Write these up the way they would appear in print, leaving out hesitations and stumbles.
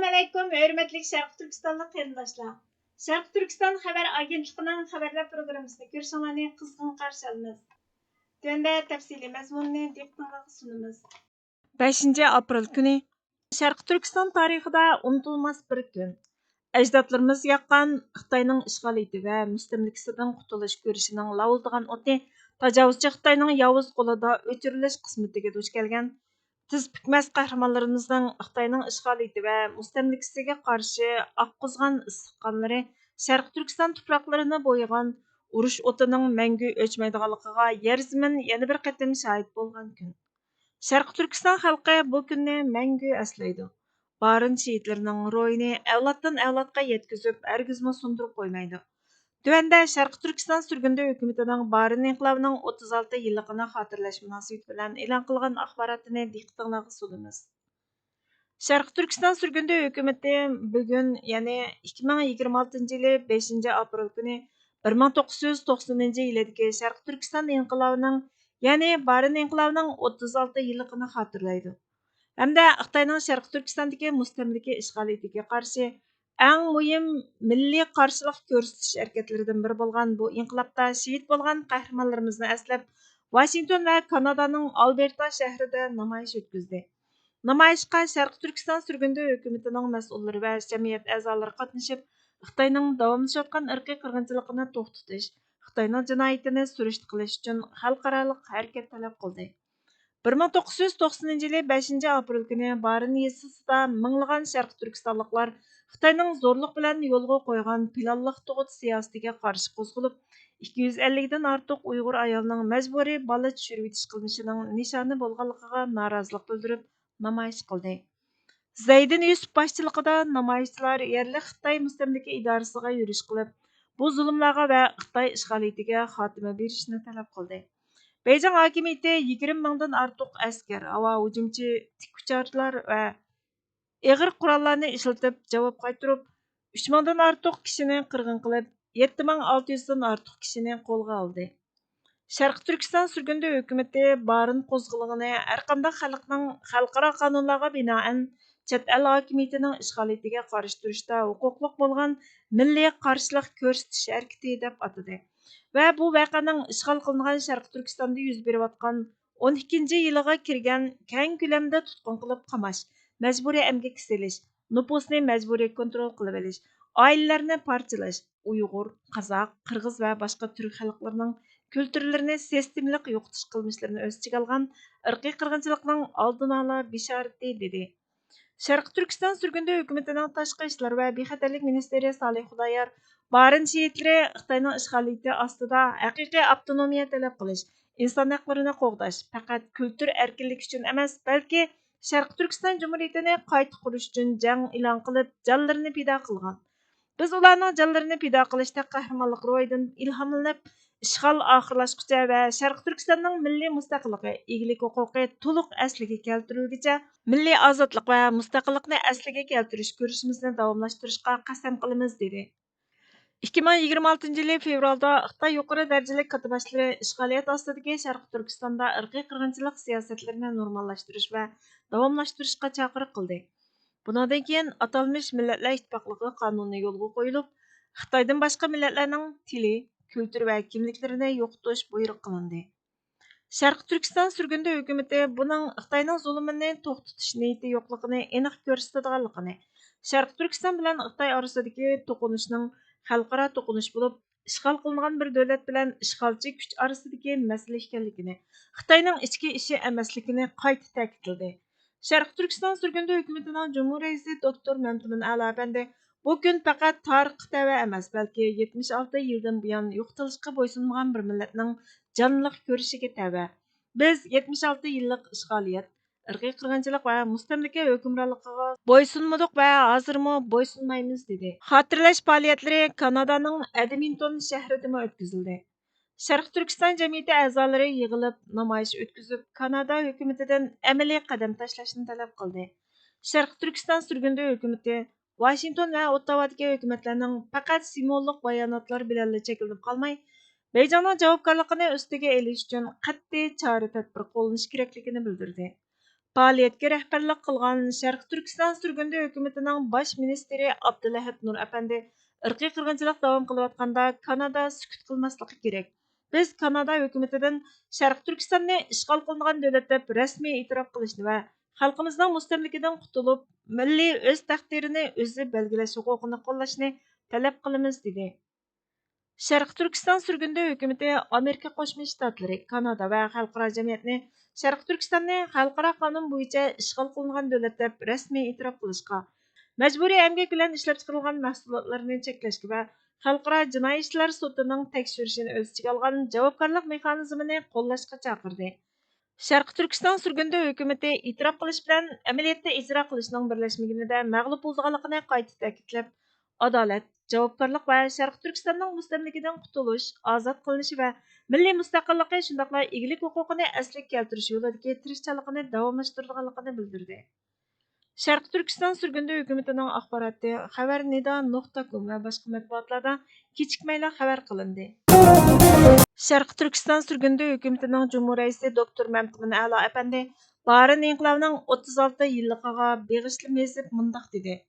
Assalamualaikum, hörmətli Şərq Türkistanlıq qərindaşlar. Şərq Türkistan xəbər agentliğinin xəbərlər proqramısını görüşünüzü qızğın qarşı alırıq. Tövəndə təfsili məzmununu diqqətinizə sunumuz. 5 aprel günü Şərq Türkistan tarixida unutulmaz bir gün. Əcdadlarımız yaqqan Xitayning işğaliyyəti və müstəmləkəsindən qutulish görüşünün lavuldagan oti tajovuzchi Xitayning yovuz qo'lida o'chirilish qismatiga duch kelgan. Tiz bükməz qəhrəmanlarımızın Xitayning işğaliyyəti və müstəmləkəsiga qarşı aqqızğan issiq qanları Şərq Türkistan tuproqlarini boyagan urush otining məngü o'chmaydiganligiga yer zimin yana bir qatim şahid bo'lgan kun. Şərq Türkistan xalqi bu kunni məngü əslaydi. Barın şehitlərinin ruhini avloddan avlodga yetkizib, hərgizmi sundurub qoymaydı. Tövəndə Şərq Türkistan sürgündə hökumətinin Barın inqilabining 36 yilligini xatırlash münasibəti bilan e'lon qilgan axborotini diqqətinizə sunumuz. Şərq Türkistan sürgündə hökuməti bugun, ya'ni 2026 yılı 5 aprel günü 1990 yildagi Şərq Türkistan inqilabining, ya'ni Barın inqilabining 36 yilligini xatırlaydı. Hamda Xitoyning Şərq Türkistandagi mustamlaka ishg'oliyatiga qarshi eng muhim milliy qarshilik ko'rsatish harakatlaridan biri bo'lgan bu inqilobda shahid bo'lgan qahramonlarimizni eslab, Washington va Kanadaning Alberta shahrida namoyish o'tkazdi. Namoyishga Şərq Türkistan sürgündə hökumətinin mas'ullari va jamiyat a'zolari qatnashib, Xitoyning davomlashayotgan irqiy qirg'inchiligini to'xtatish, Xitoyning jinoyatini surishti qilish uchun xalqaro harakat talab qildi. 1990 yılı 5 aprel günü Barın yezisida minglagan Şərq Türkistanlıqlar Xitoyning zo'rliq bilan yo'lga qo'ygan planliq tug'ut siyosatiga qarshi qo'zg'alib, 250 dan ortiq Uyg'ur ayolining majburiy bola tushirib etish qilmishining nishoni bo'lganligiga norozilik bildirib namoyish qildi. Zaydin Yusuf boshchiligida namoyishchilar yerli Xitoy mustamlaka idorasiga yurish qilib, bu zulmlarga va Xitoy ishg'oliyatiga xotima berishni talab qildi. Beijing hokimiyati 20 mingdan ortiq askar, havo hujumchi, tikuvchilar va ig'ir qurollarni ishlatib javob qaytarib, 3 mingdan ortiq kishini qirg'in qilib, 7600 dan ortiq kishini qo'lga oldi. Şərq Türkistan sürgündə hökuməti Barın qo'zg'alığını har qanday xalqning xalqaro qonunlarga binoan chet el hokimiyatining ishg'oliyatiga qarshi turishda huquqliq bo'lgan milliy qarshilik ko'rsatish harakati deb atadi. Va bu voqeaning ishg'ol qilingan Şərq Türkistonda yuz berayotgan 12 yiliga kirgan keng ko'lamda tutqun qilib qamash, majburiy emgak selish, nüfusni majburiy kontrol qilib olish, oilalarni parchalash, Uyg'ur, Qozoq, Qirg'iz va boshqa turk xalqlarining kültürlerini sistemlik yo'qotish qilmishlarini o'z ichiga olgan irqiy qirg'inchilikning oldini ola bishorati dedi. Şərq Türkistan sürgündə hökumətinin tashqi ishlar va bexatarlik ministri Salih Xudoyor Barın şehitləri Xitoyning ishg'oliyati ostida haqiqiy avtonomiya talab qilish, inson haqlarini qo'g'dash faqat kultur erkinligi uchun emas, balki Şərq Türkistan Cumhuriyetini qayta qurish uchun jang e'lon qilib, jonlarini fido qilgan. Biz ularning jonlarini fido qilishda qahramonlik ruhidan ilhomlanib, ishg'ol oxirlashguncha va Şərq Türkistanning milliy mustaqilligi, egalik huquqi to'liq asliga keltirilguncha milliy ozodlik va mustaqillikni asliga keltirish kurashimizni davomlashtirishga qasam qilamiz dedi. 2026 yılı fevralda Xitoy yuqori darajali katibaşlari ishg'oliyat ostidagi Şərq Türkistonda irqiy qirg'inchilik siyosatlarini normallashtirish va davomlashtirishga chaqiriq qildi. Bundan keyin atalmış Millatlar İttifaqligi qonuni yo'lga qo'yilib, Xitoydan boshqa millatlarning tili, kültür və kimliklərini yoxtuş buyruq qılındı. Şərq Türkistan sürgündə hökuməti bunun Xitoyning zulmini to'xtatish niyati yo'qligini aniq ko'rsatadiganligini, Şərq Türkistan bilan Xitoy orasidagi to'qinishning xalqaro to'qinish bo'lib, ishg'ol qilingan bir davlat bilan ishg'olchi kuch orasidagi masala ekanligini, Xitoyning ichki ishi emasligini qayta ta'kidladi. Şərq Türkistan sürgündə hökumətinin Cumhur Reisi Doktor Məmtun Əli Əfəndi bu gün faqat tarixga təvə emas, balki 76 yildan buyon yo'qotilishga bo'ysunmagan bir millatning jonliq ko'rishiga təvə. Biz 76 yillik ishg'oliyat, irqiy qirg'inchilik va mustamlaka hukmronligiga bo'ysunmadik va hozirmi bo'ysunmaymiz dedi. Xotirlash faoliyatlari Kanadaning Edmonton shahrida o'tkazildi. Şərq Türkistan jamiyati a'zolari yig'ilib namoyish o'tkazib, Kanada hukumatidan amaliy qadam tashlashni talab qildi. Şərq Türkistan sürgündə hökuməti Washington və Ottavadagi hökumətlərinin faqat simvollik bayonotlar bilan cheklanib qolmay, Beijingning javobgarligini üstüge elish uchun qat'iy chora-tadbir qo'llanish kerakligini bildirdi. Faoliyetga rəhbərlik qılğan Şərqi Türkistan sürgündə hökumətinin baş ministri Abdulahad Nur əpəndi irqiy qırğınçılıq davam qılıbatqanda Kanada sükut qılmaslıqı kerak. Biz Kanada hökumetidən Şərqi Türkistanni işğal qılınğan dövlət deb rəsmi etiraf qilishni və xalqımızның müstəmləkədən qutulub, milliy öz təqdirini özü belgiləş hüquqini qollashni tələb qılımız dedi. Şərqi Türkistan sürgündə hökuməti Amerika Qoşma Ştatlары, Kanada və xalqara cəmiyyətni Şərqi Türkistanni xalqara qanun bo'yicha ishg'ol qilingan davlat deb rasmiy e'tirof qilishga, majburiy əmgək bilan ishlab chiqarilgan mahsulotlarni cheklashga va xalqaro jinoiy ishlar sudining tekshirishini o'z ichiga olgan javobgarlik mexanizmini qo'llashga chaqirdi. Şərqi Türkistan sürgündə hökuməti e'tirof qilish bilan əməliyyatda icra qilishning birləşməgənində məğlub bo'lganligini qayta ta'kidlab, adolat, javobgarlik va Şərqi Türkistanning mustamlikadan qutulish, ozod qilinishi va milliy mustaqilligi shundoqla egilik huquqini asliga keltirish yo'lidagi tirishchanligini davomlashtirganligini bildirdi. Şərqi Türkistan sürgündə hökumətinin axbaratı xabar.nida.com və başqa mətbuatlarda kechikməylə xabar qılındı. Şərqi Türkistan sürgündə hökumətinin Cumhur rəisi doktor Məmtimin Əla əpəndi Barın inqilavının 36 yıllıqıga bağışlama yazıb mundaq dedi.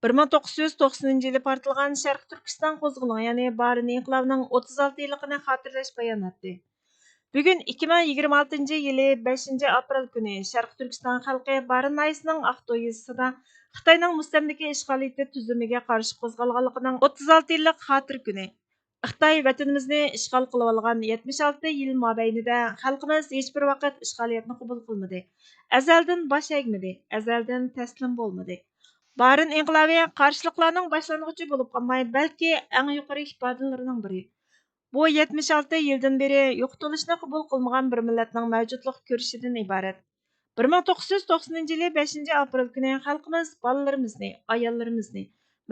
1990 yılı partılğan Şərqi Türkistan qo'zg'oloni, ya'ni Barın inqilavının 36 yıllıqını xatırlash bayonotdi. Bugün 2026 yılı 5 aprel günü Şərqi Türkistan xalqi Barın nayisining Aqto'y yezisida Xitoyning mustamlika ishg'oliyati tuzumiga qarshi qo'zg'alganligining 36 yillik xotir kuni. Xitoy vatanimizni ishg'ol qilib olgan 76 yil mobaynida xalqimiz hech bir vaqt ishg'oliyatni qabul qilmadi. Azaldan bosh egmadi, azaldan taslim bo'lmadi. Barın inqilobi qarshiliklarning boshlang'ichi bo'lib qolmay, balki eng yuqori ifodalarining biri. Bu 76 yildan beri yo'qotilishni qabul qilmagan bir millatning mavjudlik ko'rishidan iborat. 1990 yılı 5 aprel günü xalqimiz balalarimizni, ayollarimizni,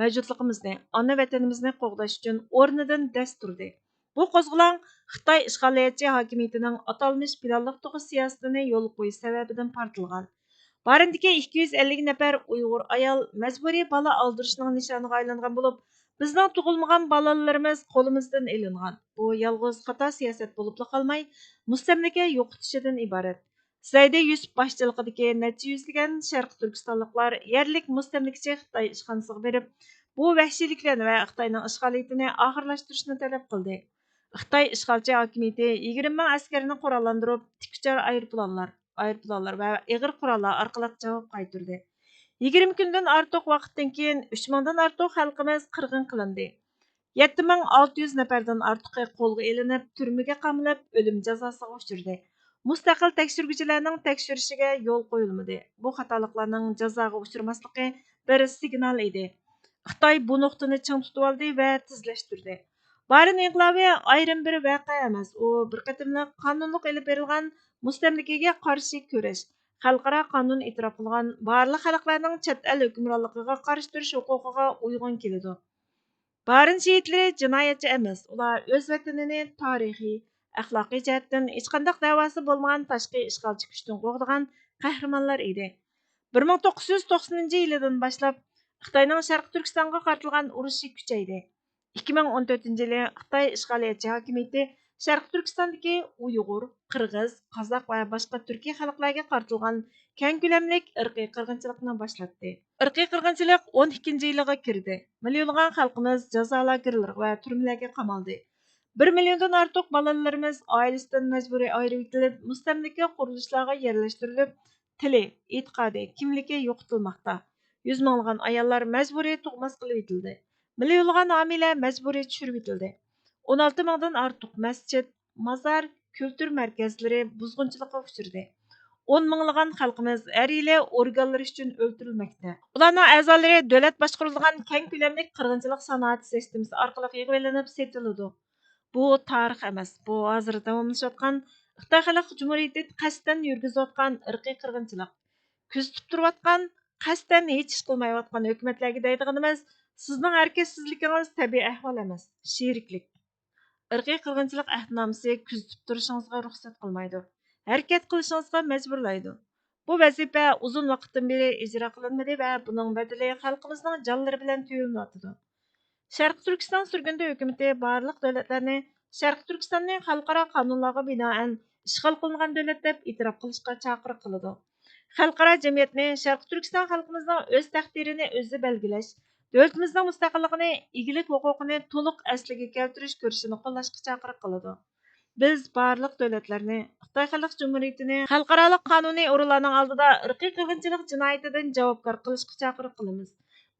mavjudligimizni, ona vatanimizni qo'g'dash uchun o'rnidan dast turdi. Bu qo'zg'olon Xitoy ishg'oliyatchi hokimiyatining atalmish planliq tug'ish siyosatini yo'l qo'yish sababidan portilgan. Barindagi 250 nafar Uyg'ur ayol majburiy bola oldirishning nishoniga aylangan bo'lib, bizning tug'ilmagan bolalarimiz qo'limizdan ilingan. Bu yolg'iz xato siyosat bo'lib qolmay, mustamlaka yo'qitishidan iborat. Zayda Yusuf başçılıqidagi necha yuzlagan Şərqi Türkistanlıqlar yerlik mustamlikachi Xitoy ishxonasiga berib, bu vahshiyliklarni va Xitoyning ishg'oliyatini oxirlashtirishni talab qildi. Xitoy ishg'olchi hokimiyati 20 ming askarni qurollantirib, tikchar aeroplanlar va ig'ir qurollar orqali javob qaytardi. 20 kundan ortiq vaqtdan keyin 3 mingdan ortiq xalqimiz qirg'in qilindi. 7600 nafardan ortiqi qo'lga ilinib, turmaga qamlab, o'lim jazosiga uchirdi. Mustaqil tekshiruvchilarning tekshirishiga yo'l qo'yilmadi. Bu xatoliklarning jazoga uchirmasligi bir signal edi. Xitoy bu nuqtani ching tutib oldi va tezlashtirdi. Barın inqilobi ayrim bir voqea emas, u bir qatimliq qonunliq ilib berilgan mustamlikaga qarshi kurash, xalqaro qonun e'tirof qilgan barliq xalqlarning chet el hukmronligiga qarshi turish huquqiga uyg'un keladi. Barın şehitleri jinoyatchi emas, ular o'z vatanini tarixiy, axloqiy jihatdan hech qanday da'vosi bo'lmagan tashqi ishg'olchi kuchdan qo'g'digan qahramonlar edi. 1990 yildan boshlab Xitoyning Sharq Turkistonga qartilgan urushi kuchaydi. 2014 yili Xitoy ishg'oliyatchi hokimiyati Sharq Turkistondagi Uyg'ur, Qirg'iz, Qozoq va boshqa turkiy xalqlarga qartilgan keng ko'lamlik irqiy qirg'inchilikni boshlatdi. Irqiy qirg'inchilik 12 yiliga kirdi. Millionlagan xalqimiz jazo lagerlari va turmalarga qamaldi. 1 milliondan ortiq bolalarimiz oilasidan majburiy ayirib etilib, mustamlika qurilishlarga yerlashtirilib, tili, e'tiqodi, kimligi yo'qitilmoqda. 100 minglagan ayollar majburiy tug'mas qilib etildi. Millionlagan homila majburiy tushirib etildi. 16 mingdan ortiq masjid, mazar, kültür markazlari buzg'unchilikqa uchirdi. 10 minglagan xalqimiz har yili organlar uchun o'ldirilmoqda. Ularning a'zolari davlat boshqarilgan keng ko'lamli qirg'inchilik sanoat sistemasi orqali yig'ib setiladi. Bu tarix emas, bu hozir davomlashayotgan Xitoy Xalq Cumhuriyati qasddan yurgizayotgan irqiy qirg'inchilik. Kuzatib turayotgan, qasddan hech ish qilmayotgan hukumatlarga deydiganimiz, sizning haraketsizligingiz tabiiy ahvol emas, sheriklik. Irqiy qirg'inchilik ahdnomasi kuzatib turishingizga ruxsat qilmaydi. Harakat qilishingizga majburlaydi. Bu vazifa uzun vaqtdan beri ijro qilinmadi va buning badali xalqimizning jonlari bilan to'yilyotdi. Şərqi Türkistan sürgündə hökuməti barlıq dövlətlərini Şərqi Türkistanni xalqara qanunlarga binaən ishg'ol qilingan davlat deb e'tirof qilishga chaqiriq qiladi. Xalqaro jamiyatni Sharqi Turkiston xalqimizning o'z taqdirini o'zi belgilash, davlatimizning mustaqilligini, egilik huquqini to'liq asliga keltirish ko'rishini qo'llashga chaqiriq qiladi. Biz barliq davlatlarni, Xitoy Xalq Cumhuriyatini xalqaro qonuniy o'rinlarning oldida irqiy qirg'inchilik jinoyatidan javobgar qilishga chaqiriq qilamiz.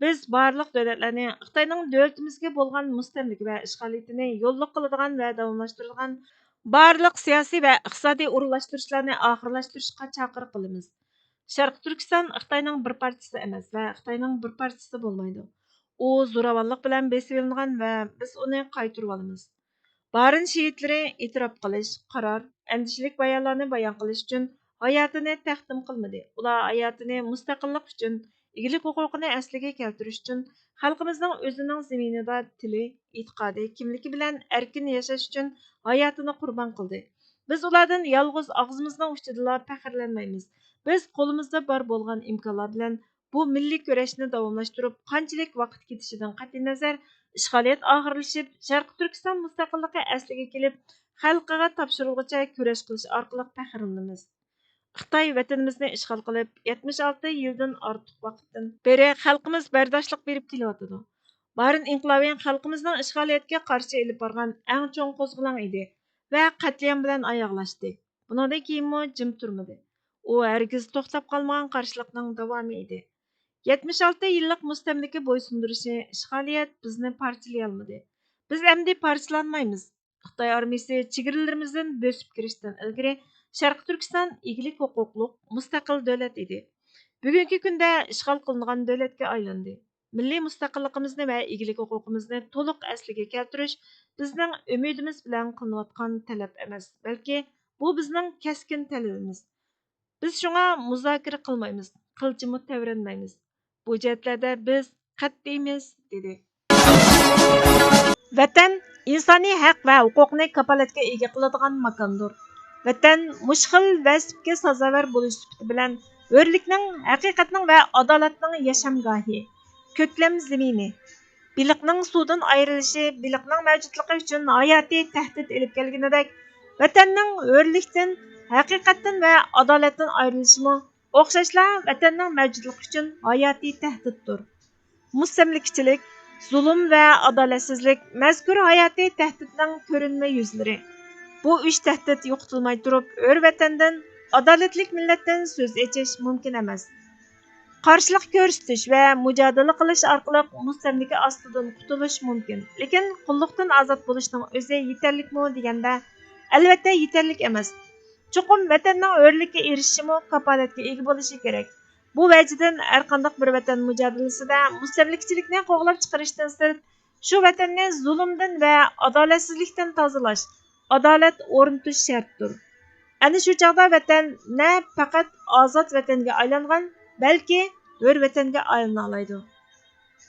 Biz barliq davlatlarni Xitoyning davlatimizga bo'lgan mustamlika va ishg'oliyatini yo'lliq qiladigan va davomlashtiradigan barliq siyosiy va iqtisodiy o'rinlashtirishlarni oxirlashtirishga chaqiriq qilamiz. Sharq Turkiston Xitoyning bir parchasi emas va Xitoyning bir parchasi bo'lmaydi. U zo'ravonlik bilan besib olingan va biz uni qaytarib olamiz. Barin şehitleri e'tirof qilish, qaror, andishalik bayonlarni bayon qilish uchun hayotini taqdim qilmadi. Ular hayotini mustaqillik uchun, egilik huquqini asliga keltirish uchun, xalqimizning o'zining zaminida tili, e'tiqodi, kimligi bilan erkin yashash uchun hayotini qurbon qildi. Biz ulardan yolg'iz og'zimizning uchida faxrlanmaymiz. Biz qo'limizda bor bo'lgan imkonlar bilan bu milliy kurashni davomlashtirib, qanchalik vaqt ketishidan qat'iy nazar ishg'oliyat oxirlashib, Sharqi Turkiston mustaqilligi asliga kelib, xalqiga topshirilguncha kurash qilish orqali faxrlanamiz. Xitoy vatanimizni ishg'ol qilib, 76 yildan ortiq vaqtdan beri xalqimiz bardoshlik berib kelyotidi. Barin inqilobi xalqimizning ishg'oliyatga qarshi elib borgan eng cho'ng qo'zg'olon edi va qatliam bilan oyoqlashdi. Bundan keyinmi jim turmadi. U hargiz to'xtab qolmagan qarshilikning davomi edi. 76 yillik mustamlika bo'ysundirishi ishg'oliyat bizni parchalay olmadi. Biz endi parchalanmaymiz. Xitoy armiyasi chegaralarimizdan bosib kirishdan ilgari Sharqi Turkiston egilik huquqli mustaqil davlat edi. Bugungi kunda ishg'ol qilingan davlatga aylandi. Milliy mustaqilligimizni va egilik huquqimizni to'liq asliga keltirish bizning umidimiz bilan qilinayotgan talab emas, balki bu bizning keskin talabimiz. Biz shunga muzokara qilmaymiz, qilchimi tavranmaymiz. Bu jihatlarda biz qat'iymiz, dedi. Vatan insoniy haq va huquqni kapolatga ega qiladigan makondir. Vatan mushxil vasfga sazovor bo'lish sifati bilan o'rlikning, haqiqatning va adolatning yashamgohi, ko'klam zamini. Biliqning suvdan ayrilishi biliqning mavjudligi uchun hayotiy tahdid elib kelganidek, vatanning o'rlikdan, haqiqatdan va adolatdan ayrilishi o'xshashla vatanning mavjudligi uchun hayotiy tahdiddir. Mustamlikachilik, zulm va adolatsizlik mazkur hayotiy tahdidning ko'rinma yuzlari. Bu üç tahdid yo'qitilmay turib, o'r vatandan, adolatlik millatdan so'z echish mumkin emas. Qarshilik ko'rsatish va mujodala qilish orqali mustamlika ostidan qutulish mumkin. Lekin qulluqdan ozod bo'lishning o'zi yetarlikmi deganda, albatta yetarlik emas. Chuqum vatanning o'rlikka erishishimi kapolatga ega bo'lishi kerak. Bu vajidan har qanday bir vatan mujodalasida mustamlikachilikni qo'g'lab chiqarishdan sirt, shu vatanni zulmdan va adolatsizlikdan tozalash, adolat o'rnatish shartdir. Ana shu chog'da vatan na faqat ozod vatanga aylangan, balki hur vatanga aylana oladi.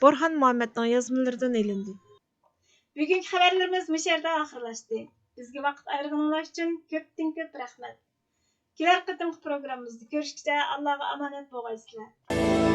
Burhan Muhammadning yozmalaridan ilindi. Bugungi xabarlarimiz bu yerda oxirlashdi. Bizga vaqt ayirganingiz uchun ko'p rahmat. Kelar qatimki programmamizda ko'rishguncha Allohga omonat bo'lgaysizlar.